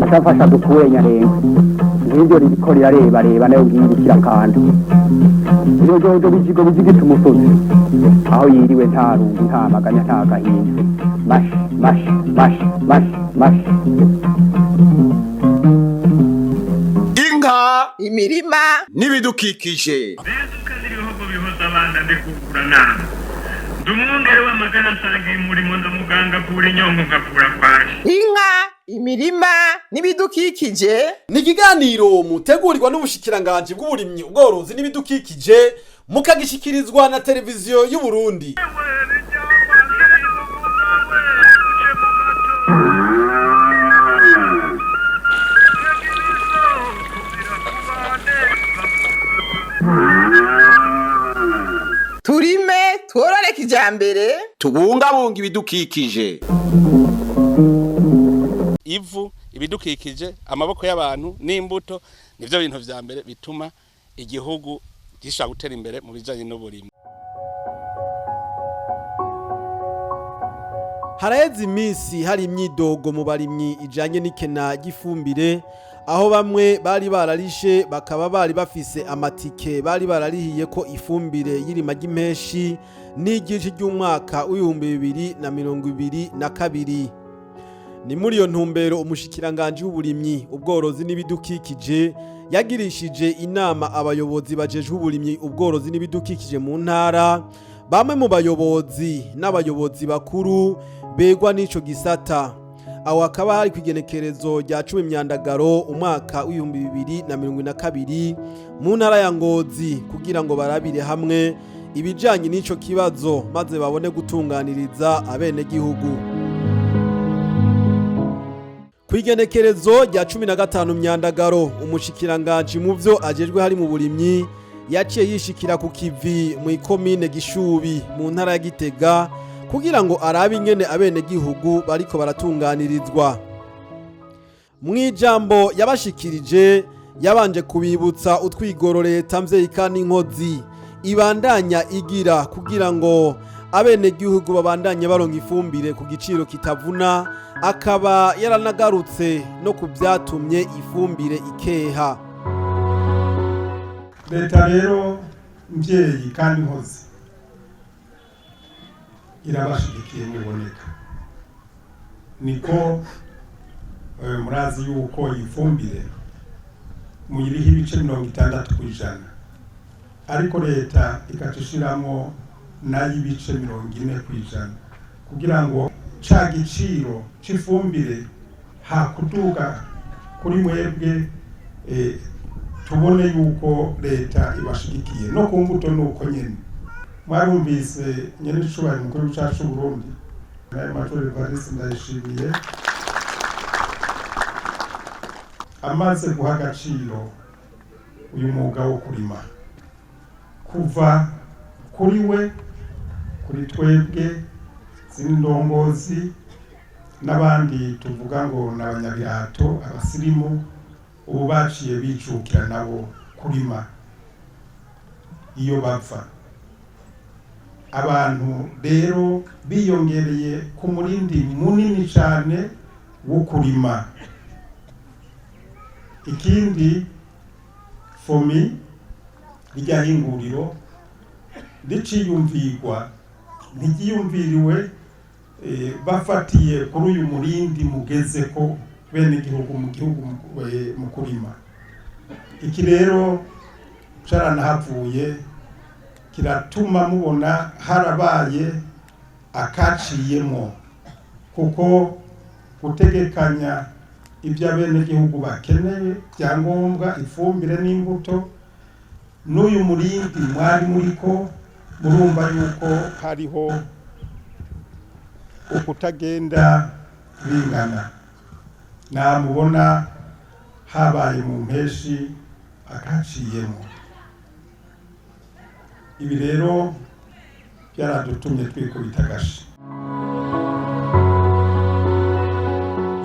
ashafasha dukure nyarenga ngibyo ririko reba nayo ngibikira kandi iyo jojo bijigita umusozi aho yiriwe nta rungu nta maganya nta gahinda mash inka imirima n'ibidukikije ibihugu bihoza abana ndikukura nama ndumwongere w'amagana nsanga umurimo ndamuganga kura inyongo ngakura kwaje inka imirima n'ibidukikije ni ikiganiro mutegurirwa n'ubushikiranganji bw'uburimyi ubworozi n'ibidukikije mukagishikirizwa na televiziyo y'u Burundi. turime tworore kijambere tubungabunga ibidukikije. Ivu, ibidukikije, amaboko y'abantu n'imbuto nivyo bintu vya mbere bituma igihugu gishaka gutera imbere mu bijanye n'uburimyi. Haraheze iminsi hari imyidogo mu barimyi ijanye n'ikena ry'ifumbire, aho bamwe bari bararishe bakaba bari bafise amatike bari bararihiye ko ifumbire y'irima ry'impeshi n'igice ry'umwaka w'2022. Ni muri iyo ntumbero umushikiranganji w'uburimyi ubworozi n'ibidukikije yagirishije inama abayobozi bajejwe uburimyi ubworozi n'ibidukikije mu ntara, bamwe mu bayobozi n'abayobozi bakuru begwa n'ico gisata. Aho hakaba hari kwigenekerezo rya 10 Myandagaro umwaka w'2022 mu ntara ya Ngozi kugira ngo barabire hamwe ibijanye n'ico kibazo maze babone gutunganiriza abene gihugu. Kwigenekerezo rya 15 Myandagaro umushikiranganji mu vyo ajejwe hari mu burimyi yaciye yishikira ku kivi mu ikomine Gishubi mu ntara ya Gitega kugira ngo arabe ingene abene gihugu bariko baratunganirizwa. Mwijambo yabashikirije yabanje kubibutsa utwigoro leta mvyeyika n'inkozi ibandanya igira kugira ngo abene gihugu babandanye baronka ifumbire ku giciro kitavuna, akaba yaranagarutse no kubyatumye ifumbire ikeha. Leta rero mvyeyi kandi nkozi irabashigikiye muboneka, niko murazi yuko ifumbire muyiriho ibice 60%, ariko leta ikacishiramo nayo ibice 40% kugira ngo ca giciro c'ifumbire hakuduga kuri mwebwe, tubone yuko leta ibashigikiye no ku mbuto nuko nyene. Mwarumvise nyene icubahiro mukuru w'icacu Burundi naye Major Evariste Ndayishimiye amaze guha agaciro uyu mwuga wo kurima, kuva kuri we, kuri twebwe z'indongozi n'abandi tuvuga ngo n'abanyabirato abasirimu, ubu baciye bicukira nabo kurima iyo bapfa. Abantu rero biyongereye ku murindi munini cyane wo kurima. Ikindi fomi ryahinguriro riciyumvirwa ntigiyumviriwe bafatiye kuri uyu murindi mugeze ko bene igihugu mu gihugu mu kurima. Iki rero caranahavuye kiratuma mubona harabaye akaciyemo, kuko gutegekanya ibya bene igihugu bakeneye byangombwa ifumbire n'imbuto n'uyu murindi mwari muriko murumva yuko hariho ukutagenda bingana. Namubona habaye mu mpeshi akaciyemo. Ibi rero byaradutumye twikubita agashi.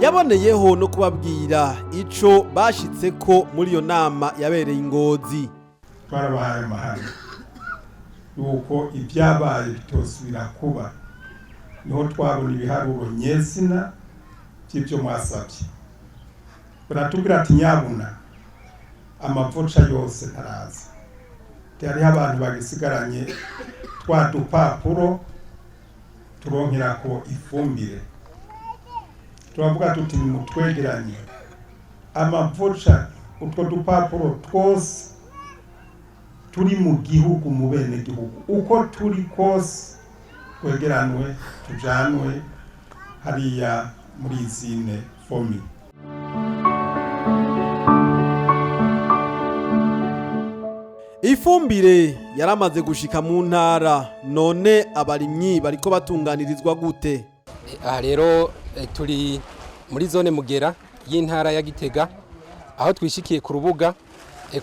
Yaboneyeho no kubabwira ico bashitseko muri iyo nama yabereye Ingozi. Twarabahaye amahane yuko ibyabaye bitosubira kuba, niho twabona ibiharuro nyezina by'ibyo mwasabye. Baratubwira ati nyabuna amavoca yose ntaraza. Hariho abantu bagisigaranye twa dupapuro turonkerako ifumbire. Turavuga tuti nimutwegeranye amavoca utwo dupapuro twose turi mu gihugu mu bene gihugu uko turi kose twegeranwe tujanwe hariya muri izine fomi. Ifumbire yaramaze gushika mu ntara, none abarimyi bariko batunganirizwa gute? Aha rero turi muri zone Mugera y'intara ya Gitega, aho twishikiye ku rubuga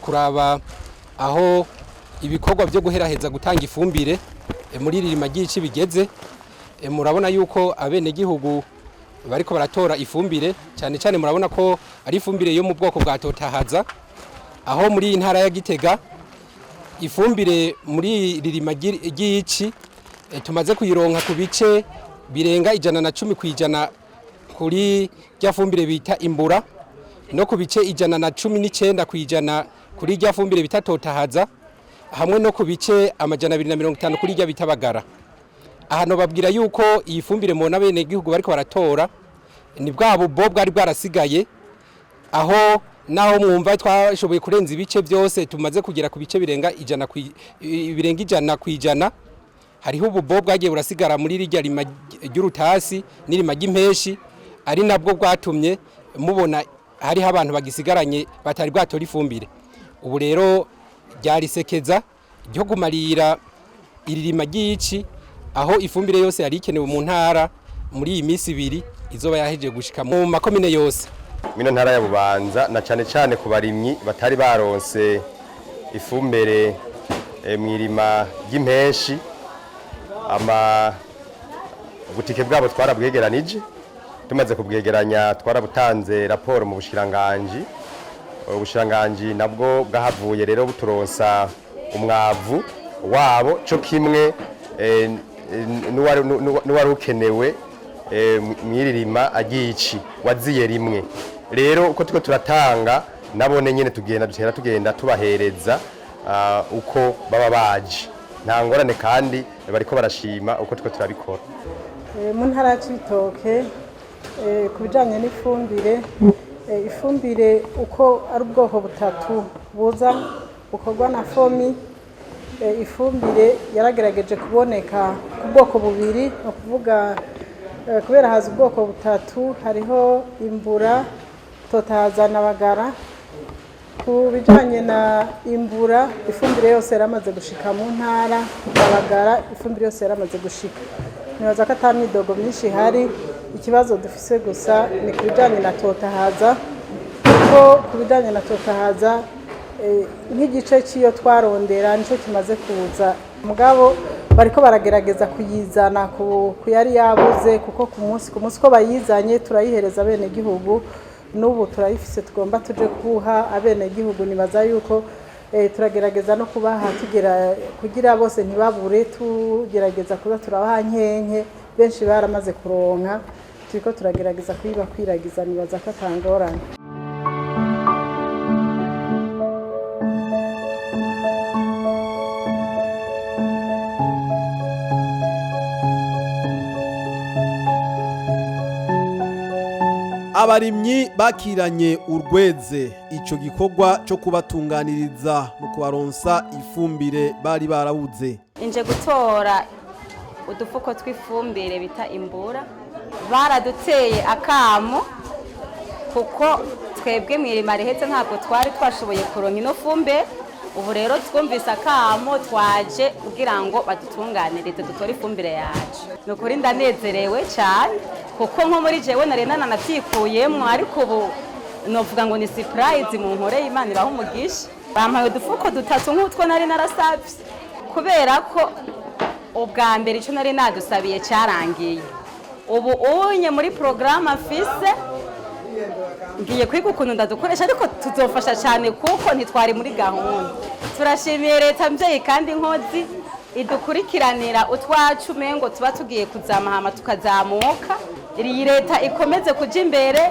kuraba aho ibikorwa byo guheraheza gutanga ifumbire muri ririma ry'ici bigeze. Murabona yuko abene gihugu bariko baratora ifumbire, cyane cyane murabona ko ari ifumbire yo mu bwoko bwa totahaza, aho muri intara ya Gitega ifumbire muri ririma ry'ici tumaze kuyironka ku bice birenga 110% kuri rya fumbire bita imbura, no ku bice 119% kuri rya fumbire bita totahaza, hamwe no ku bice 250 kuri rya bita bagara. Ahano babwira yuko iyi fumbire mubona bene gihugu bariko baratora ni bwa bubo bwari bwarasigaye, aho naho mwumva twashoboye kurenza ibice byose tumaze kugera ku bice birenga 100%. Hariho ububo bwagiye burasigara muri rirya rima ry'urutasi n'irima ry'impeshi, ari nabwo bwatumye mubona hariho abantu bagisigaranye batari bwatora ifumbire. Ubu rero ryarisekeza ryo gumarira iririma ry'ici, aho ifumbire yose yari ikenewe mu ntara muri iyi minsi 2 izoba yaheje gushika mu makomine yose. Mino ntara ya Bubanza na cyane cyane ku barimyi batari baronse ifumbire mwirima ry'impeshi, butike bwabo twarabwegeranije, tumaze kubwegeranya twarabutanze raporo mu bushiranganji. Ubushiranganji nabwo bwahavuye rero buturonsa umwavu wabo cyo kimwe n'uwari ukenewe mwiririma agici waziye rimwe. Rero uko tuko turatanga nabone nyene tugenda tubahereza uko baba baje, nta ngorane kandi bariko barashima uko tuko turabikora. Mu ntara ya Cibitoke ku bijanye n'ifumbire, ifumbire uko ari ubwoko butatu buza bukorwa na fomi. Ifumbire yaragerageje kuboneka ku bwoko bubiri, no kuvuga kubera haza ubwoko butatu, hariho imbura, totahaza na bagara. Ku bijanye na imbura ifumbire yose yaramaze gushika mu ntara, bagara ifumbire yose yaramaze gushika. Nibaza ko atamidogo myinshi hari, ikibazo dufise gusa ni ku bijanye na totahaza, kuko ku bijanye na totahaza nk'igice c'iyo twarondera nico kimaze kuza, mugabo bariko baragerageza kuyizana ku yari yabuze, kuko ku munsi ko bayizanye turayihereza bene gihugu. N'ubu turayifise tugomba tuje kuha abene gihugu. Nibaza yuko turagerageza no kubaha tugera kugira bose ntibabure, tugerageza kuza turabaha nkenke, benshi baramaze kuronka, turiko turagerageza kwiragiza. Nibaza ko atangorana. Abarimyi bakiranye urweze ico gikorwa cyo kubatunganiriza mu kubaronsa ifumbire bari barabuze. Inje gutora udufuko twifumbire bita imbura, baraduteye akamo kuko twebwe mwirima rihetse ntabwo twari twashoboye kuronka ino fumbe. Ubu rero twumvise akamo twaje kugira ngo badutunganirize dutore ifumbire yacu. Nukuri ndanezerewe cyane, kuko nko muri jewe narena nanavyikuyemwo, ariko ubu novuga ngo ni surprise mu nkore y'Imana ibaho umugisha. Bampaye udufuko 3 nk'utwo nari narasavye, kubera ko ubwa mbere ico nari nadusabiye cyarangiye. Ubu unye muri programme afise ngiye kwiga ukuntu ndadukoresha, ariko tuzofasha cyane kuko ntitwari muri gahunda. Turashimiye leta mvyeyi kandi nkozi idukurikiranira utwacu mengo tuba tugiye kuzamahama tukazamuka, iyi leta ikomeze kuja imbere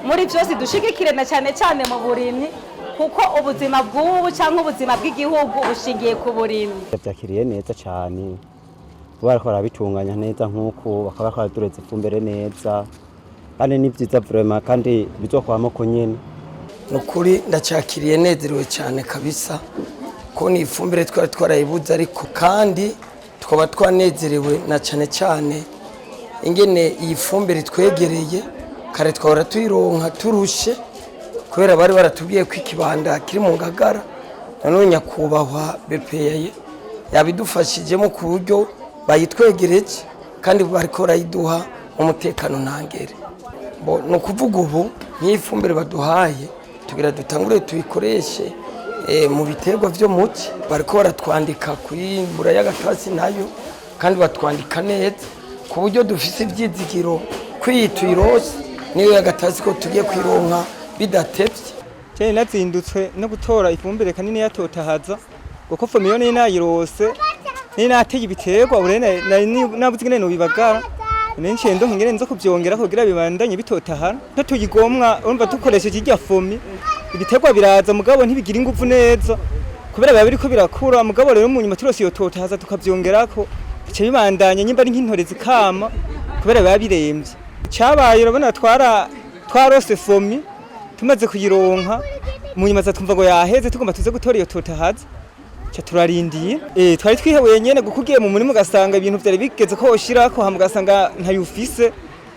muri byose dushigikire na cyane cyane mu burimyi kuko ubuzima bw'ubu cyangwa ubuzima bw'igihugu bushingiye ku burimyi. Byakiriye neza cyane bariko barabitunganya neza nk'uko bakaba baraturetse ifumbire neza kandi ni byiza vraiment kandi bizokwamo ko nyene nukuri ndacakiriye nezerewe cyane kabisa ko ni ifumbire twari twarayibuze ariko kandi twaba twanezerewe na cyane cyane ingene iyi fumbire twegereye kare twahora tuyironka turushe kubera bari baratubwiye ko ikibanda kiri mu Ngagara none nyakubahwa BPA yabidufashijemo ku buryo bayitwegereje kandi bariko barayiduha umutekano ntangere no kuvuga ubu nk'ifumbire baduhaye tugira dutangure tuyikoreshe mu biterwa byo muci bariko baratwandika kuri mbura y'agatasi nayo kandi batwandika neza ku buryo dufise ibyizigiro kwiyituyirose niyo y'agatasi ko tugiye kwironka bidatevye. Cyane nazindutse no gutora ifumbire kanini yatotahaza kuko fomiyo ni nayirose ni nateye ibiterwa urene nabuze ngene no bibagara nenshi ndo ngene nzo kuvyongera kugira bibandanye bitotahana cyo tuyigomwa urumva dukoresheje irya fomi ibiterwa biraza mugabo ntibigira ingufu neza kubera biba biriko birakura mugabo rero mu nyuma turose yototahaza tukavyongerako bice bibandanye nyimba ari nk'intore zikama kubera biba biremvye cyabaye urabona twarose fomi tumaze kuyironka mu nyuma zatwumva ngo yaheze tugomba tuze gutora iyo totahaza cha turarindiye twari twihebuye nyene gukugiye mu murimo gasanga ibintu byari bigeze ko oshirako hamugasanga ntayufise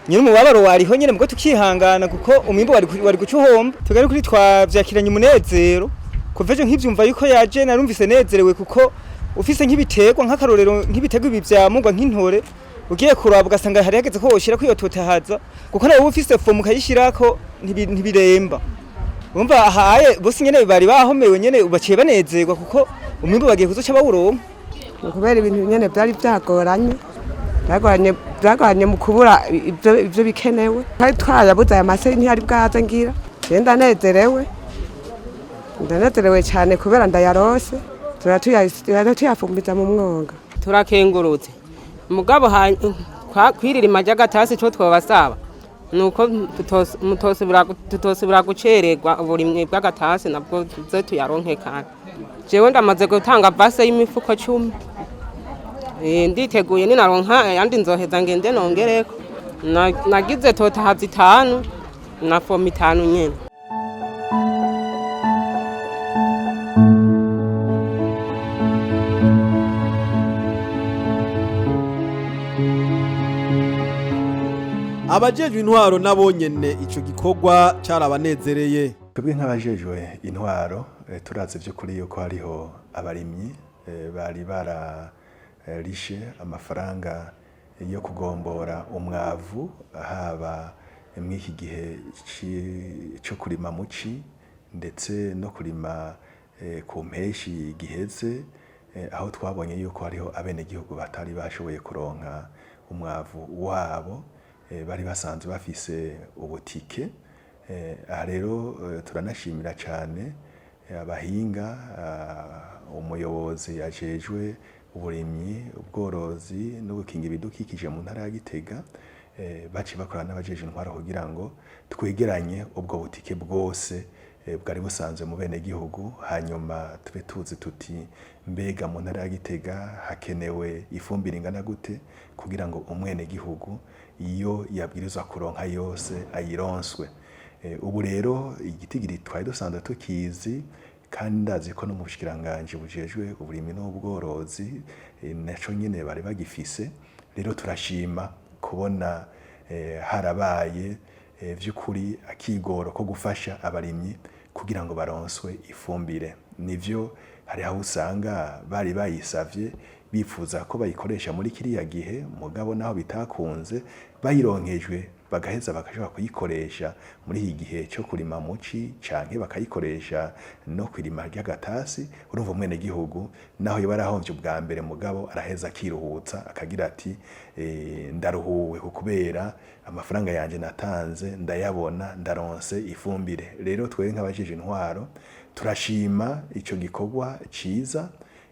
nyine umubabaro wariho nyene mugo tukihangana kuko umwimbo wari gucuhomba tugari kuri twavyakiranye umunezero kuveje nk'ivyumva yuko yaje narumvise nezerewe kuko ufise nk'ibiterwa nk'akarorero nk'ibiterwa ibi vyamugwa nk'intore ugiye kuraba ugasanga hari hageze ko woshira ko iyo totahaza kuko nawe ufise fomu kayishirako ntibiremba umva ahaye bose nyene bari bahomewe nyene ubaciye banezerwa kuko umwimbo bagiye kuzoca bawuronka kubera ibintu nyene byari byagoranye mu kubura ibyo bikenewe twari twarabuze aya mase ntiyari bwaza ngira ndanezerewe cyane kubera ndayarose tuyafumbiza mu mwonga turakengurutse mugabo kwiririma ry'agatasi cyo twabasaba nuko tutosubira gucererwa uburimwe bw'agatasi nabwo tuze tuyaronke kandi jewe ndamaze gutanga base y'imifuko 10 nditeguye ninaronka yandi nzoheza ngende nongereko nagize totahaza 5 na fomi 5 nyene. Abajejwe intwaro nabo nyene ico gikorwa carabanezereye. Twebwe nk'abajejwe intwaro turazi byo kuri yuko hariho abarimyi bari bararishe amafaranga yo kugombora umwavu haba mw'iki gihe cyo kurima muci ndetse no kurima ku mpeshi giheze aho twabonye yuko hariho abenegihugu batari bashoboye kuronka umwavu wabo bari basanzwe bafise ubutike aha rero turanashimira cyane abahinga umuyobozi yajejwe uburimyi ubworozi no gukinga ibidukikije mu ntara ya Gitega baci bakora n'abajeje intwaro kugira ngo twegeranye ubwo butike bwose bwari busanzwe mu bene gihugu hanyuma tube tuzi tuti mbega mu ntara ya Gitega hakenewe ifumbire ingana gute kugira ngo umwene gihugu iyo yabwirizwa kuronka yose ayironswe ubu rero igitigiri twari dusanzwe tukizi kandi ndazi ko no mu bushikiranganje bujejwe uburimyi n'ubworozi naco nyene bari bagifise rero turashima kubona harabaye vy'ukuri akigoro ko gufasha abarimyi kugira ngo baronswe ifumbire nivyo hari aho usanga bari bayisavye bifuza ko bayikoresha muri kiriya gihe mugabo naho bitakunze bayironkejwe bagaheza bakashobora kuyikoresha muri iki gihe cyo kurima muci canke bakayikoresha no kwirima ry'agatasi urumva umwene gihugu naho yaba arahomvye ubwa mbere mugabo araheza akiruhutsa akagira ati ndaruhuwe kubera amafaranga yanje natanze ndayabona ndaronse ifumbire rero twebwe nk'abajeje intwaro turashima ico gikorwa ciza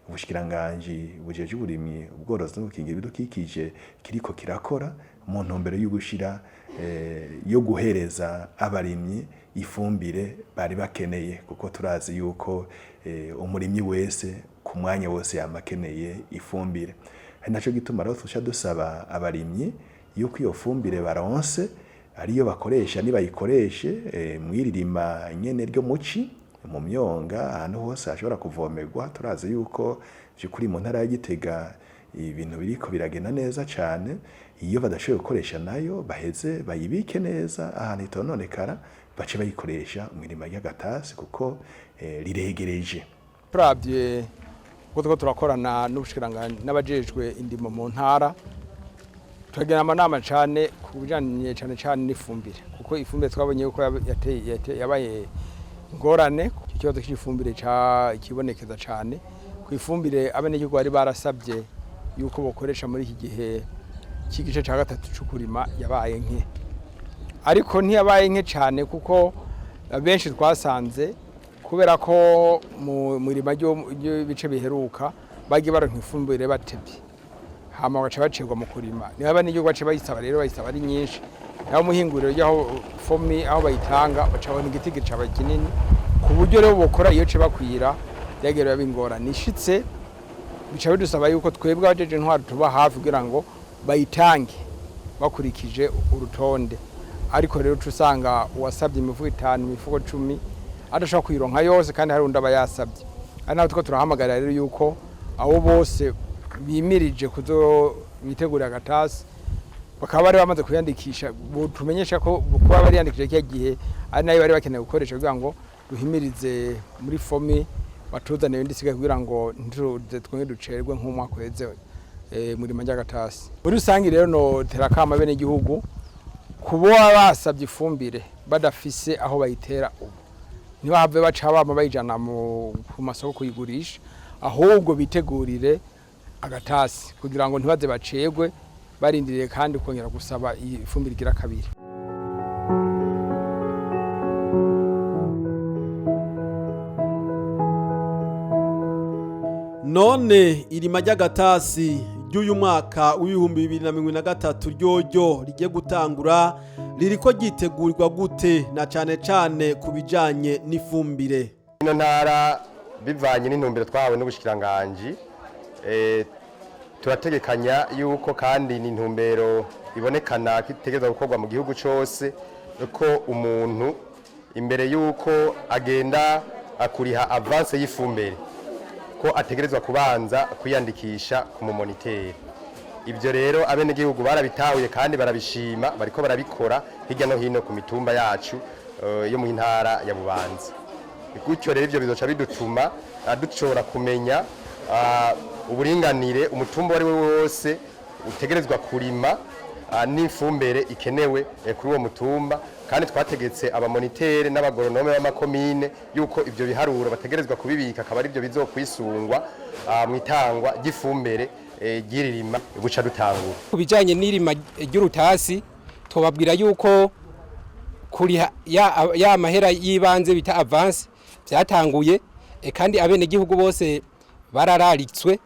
ubushikiranganji bujeje uburimyi ubworozi no gukingira ibidukikije kiriko kirakora mu ntumbero yo gushira yo guhereza abarimyi ifumbire bari bakeneye kuko turazi yuko umurimyi wese ku mwanya wose yamakeneye ifumbire. Naco gituma rero tusha dusaba abarimyi yuko iyo fumbire baronse ariyo bakoresha nibayikoreshe mwiririma nyene ryo muci mu myonga ahantu hose hashobora kuvomerwa. Turazi yuko byukuri mu ntara ya Gitega ibintu biriko biragenda neza cyane. Iyo badashoboye gukoresha nayo baheze bayibike neza ahantu itononekara bace bayikoresha mu irima ry'agatasi kuko riregereje. Turabye kuko turakorana n'ubushikiranganje n'abajejwe indimo mu ntara tugena amanama cyane ku bijanye cyane n'ifumbire kuko ifumbire twabonye uko yabaye ingorane ikibazo cy'ifumbire kibonekeza cyane ku ifumbire abenegihugu bari barasabye yuko bokoresha muri iki gihe cy'igice cya gatatu cy'ukurima yabaye nke, ariko ntiyabaye nke cyane kuko benshi twasanze kubera ko mu mirima y'ibice biheruka bagiye baronka ifumbire batebye hama baca bacirwa mu kurima niba abenegihugu bace bayisaba rero bayisaba ari nyinshi naho muhinguriro y'aho fomi aho bayitanga bacabona igiti caba kinini ku buryo rero bokora iyo ce bakwira yagera bingorana ishitse bica bidusaba yuko twebwe abajeje intwaro tuba hafi kugira ngo bayitange bakurikije urutonde, ariko rero usanga uwasabye imifuko 5 imifuko 10 adashaka kuyironka yose kandi hari undaba yasabye. Ari naho tuko turahamagarira rero yuko abo bose bimirije kuzo bitegura agatasi bakaba bari bamaze kuyandikisha tumenyesha ko kuba bari yandikije kiya gihe ari nayo bari bakeneye gukoresha kugira ngo duhimirize muri fomi batuzane ibindi sigaye kugira ngo ntuze twenge ducerwe nk'umwaka weze muri manjagatasi. Muri rusangi rero no terakama bene gihugu kubo basabye ifumbire badafise aho bayitera ubu ntibahave baca bama bayijana mu masoko kuyigurisha ahubwo bitegurire agatasi kugira ngo ntibaze bacegwe barindiriye kandi kongera gusaba ifumbire igira kabiri. None irima ry'agatasi ry'uyu mwaka w'ibihumbi 2023 ryoryo rigiye gutangura ririko gitegurirwa gute na cane kubijanye n'ifumbire. Ino ntara bivanye n'intumbero twahawe n'ubushikiranganje turategekanya yuko kandi n'intumbero ibonekana kitegerezwa gukorwa mu gihugu cyose ko umuntu imbere yuko agenda akuriha avance y'ifumbire ko ategerezwa kubanza kwiyandikisha ku mumoniteur. Ibyo rero abene gihugu barabitahuye kandi barabishima bariko barabikora hirya no hino ku mitumba yacu yo mu ntara ya Bubanza. Gutyo rero ivyo bizoca bidutuma dushobora kumenya uburinganire umutumba wari wose utegerezwa kurima n'ifumbire ikenewe kuri uwo mutumba, kandi twategetse abamonitere n'abagoronome b'amakomine yuko ivyo biharuro bategerezwa kubibika akaba ari byo bizokwisungwa mu itangwa ry'ifumbire giririma buca dutangura. Kubijanye n'irima ry'urutasi tubabwira yuko kuri ya mahera yibanze bita avance byatanguye kandi abene gihugu bose barararitswe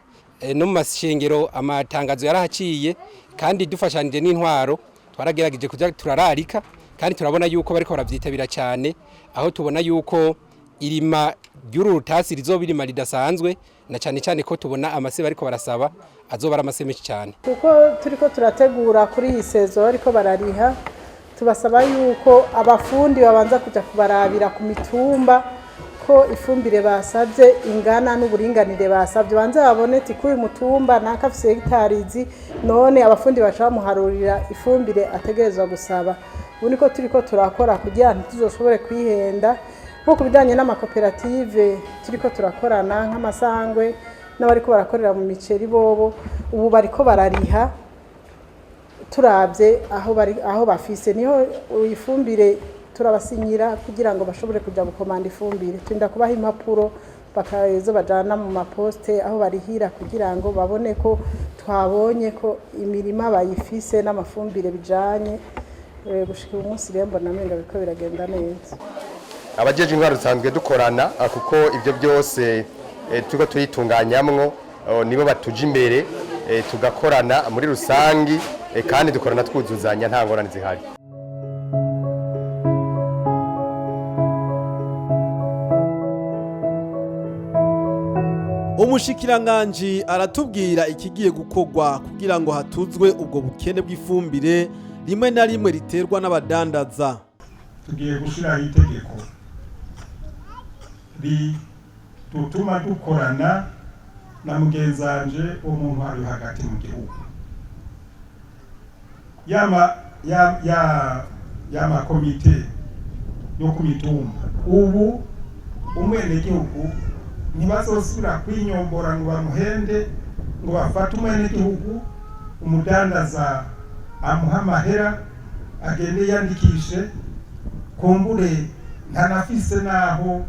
no mu mashengero amatangazo yarahaciye kandi dufashanije n'intwaro twaragerageje kuja turararika kandi turabona yuko bariko baravyitabira cyane, aho tubona yuko irima ry'urutasi rizobirima ridasanzwe na cyane ko tubona amase bariko barasaba azoba aramase menshi cyane. Kuko turiko turategura kuri iyi sezo ariko barariha tubasaba yuko abafundi babanza kuja kubarabira ku mitumba ko ifumbire basabye ingana n'uburinganire basabye banze baboneti kuri mutumba nakafise hectares none abafundi bacha muharurira ifumbire ategerezwa gusaba. Uniko turiko turakora kugira ngo tuzoshobore kwihenda nko kubijanye n'amakoperative turiko turakorana nk'amasangwe n'abariko barakorera mu miceri bobo ubu bariko barariha turabye aho bafise niho ifumbire turabasinyira kugira ngo bashobore kuja gukomanda ifumbire twinda kubaha impapuro bakazo bajana mu maposte aho barihira kugira ngo babone ko twabonye ko imirima bayifise n'amafumbire bijanye gushika umunsi rembo namenga biko biragenda neza. Abajeje intwaro dusanzwe dukorana kuko ivyo byose turiko turitunganyamwo nibo batuja imbere tugakorana muri rusangi kandi dukorana twuzuzanya nta ngorane zihari. Umushikiranganji aratubwira ikigiye gukorwa kugira ngo hatuzwe ubwo bukene bw'ifumbire rimwe na rimwe riterwa n'abadandaza. Tugiye gushiraho itegeko rituma dukorana na mugenzanje umuntu ari hagati mu gihugu. Yama komite yo ku mitumba. Ubu umwenegihugu ntibazosubira kwinyombora ngo bamuhende ngo bafate umwenegihugu umudandaza amuha amahera agende yandikishe kumbure ntanafise naho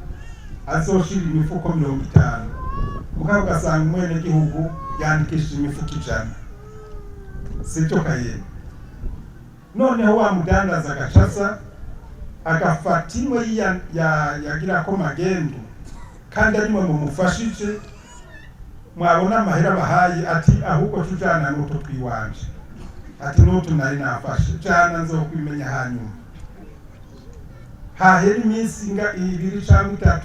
azoshira imifuko 50 mugabo ugasanga umwenegihugu yandikishije imifuko 100 sicyo kayene. Noneho wa mudandaza agashasa agafata imwe yagira ko magendo kandi arimwe mu mufashije mwabona amahera bahaye ati ahubwo tujana n'uto twiwanje ati n'utu nari nafashe jana nzokwimenya hanyuma hahera iminsi 2 cyangwa 3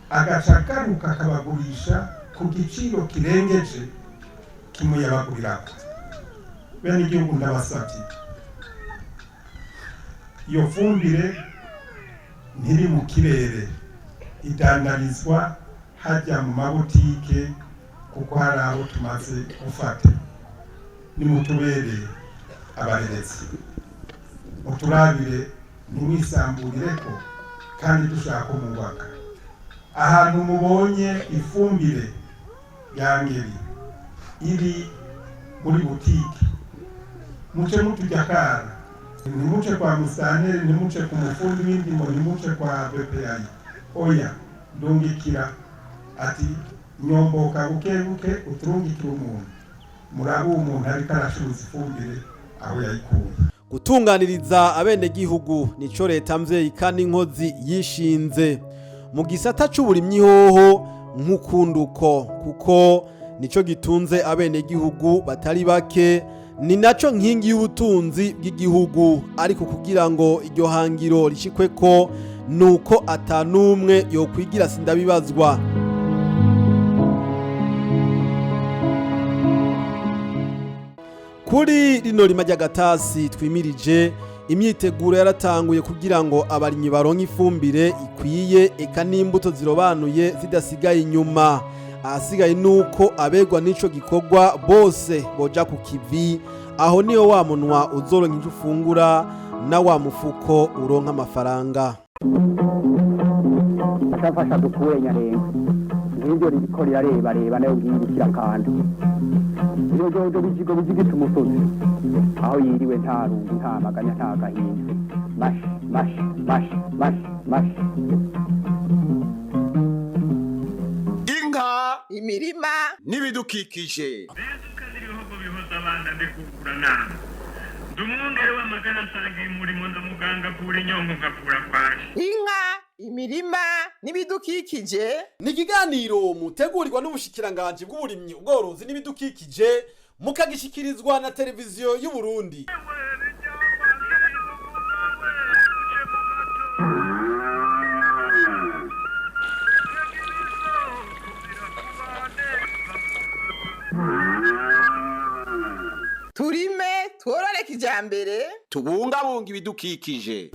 agacagaruka akabagurisha ku giciro kirengeje kimwe yabagurirako. Bene igihugu ndabasabye iyo fumbire ntiri mu kirere idandarizwa hajya mu mabutike kuko hari aho tumaze gufata. Nimutubereye abarerezi muturabire ntimwisamburireko kandi dushaka umubaka ahantu mubonye ifumbire yangeri iri muri butike muce mutujakara nimuce kwa musanere nimuce ku mufundi w'indimo nimuce kwa BPI oya ndungikira ati nyomboka bukebuke uturungikira umuntu murabu umuntu ariko arashuza ifumbire aho yayikuye. Gutunganiriza abenegihugu nico leta mvyeyi kandi inkozi yishinze mu gisata c'uburimyi hoho nk'ukunduko kuko nico gitunze abenegihugu batari bake ni naco nkingi y'ubutunzi bw'igihugu ariko kugira ngo iryo hangiro rishikweko nuko atanumwe yokwigira sindabibazwa. Kuri rino rima ry'agatasi twimirije imyiteguro yaratanguye kugira ngo abarimyi baronke ifumbire ikwiye eka n'imbuto zirobanuye zidasigaye inyuma. Ahasigaye nuko abegwa n'ico gikorwa bose boja ku kivi aho niyo wa munwa uzoronka icyo ufungura na wa mufuko uronka amafaranga. Ashafasha dukure nyarenga nk'ibyo riko rirareba nayo ngirikira kandi iyo jojo bijigo bizigita umusozi aho yiriwe nta rungu nta maganya nta gahinda mash inka imirima n'ibidukikije. ibihugu bihoza abana mbikukura nama ndumwungere w'amagana asangiye umurimo ndamuganga kura inyongo ngakura kwaje. Inka imirima n'ibidukikije ni ikiganiro mutegurirwa n'ubushikiranganji bw'uburimyi ubworozi n'ibidukikije mukagishikirizwa na televiziyo y'u Burundi. turime tworore kijambere tubungabunga ibidukikije.